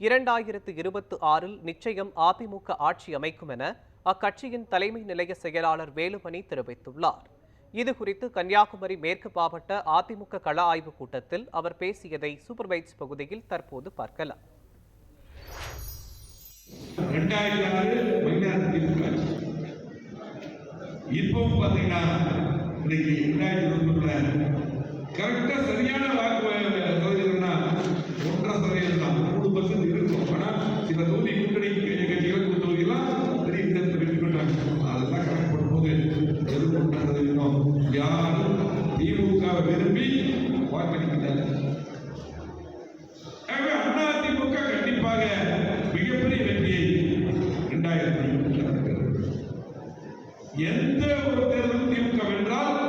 2026 நிச்சயம் அதிமுக ஆட்சி அமைக்கும் என அக்கட்சியின் தலைமை நிலைய செயலாளர் வேலுமணி தெரிவித்துள்ளார். இதுகுறித்து கன்னியாகுமரி மேற்கு மாவட்ட அதிமுக கள ஆய்வுக் கூட்டத்தில் அவர் பேசியதை சூப்பர் பைட்ஸ் பகுதியில் தற்போது பார்க்கலாம். 2006 இப்பவும் பாத்தீங்கன்னா இன்னைக்கு 2021 கரெக்டா சரியான வாக்கு சதவீதம்னா 1.5% தான், 3% இருக்கும். ஆனா சில தொகுதி கூட்டணி கட்சிகள் தொகுதியெல்லாம் பெரிய விதத்தில் வெற்றி பெற்றாங்க. அதெல்லாம் கணக்கு பண்ணும்போது 1.5% யாரும் திமுகவை விரும்பி வாக்களிக்கிறாங்க. அதிமுக கண்டிப்பாக மிகப்பெரிய வெற்றியை 2020 எந்த ஒரு தேர்தலும் திமுக வென்றால்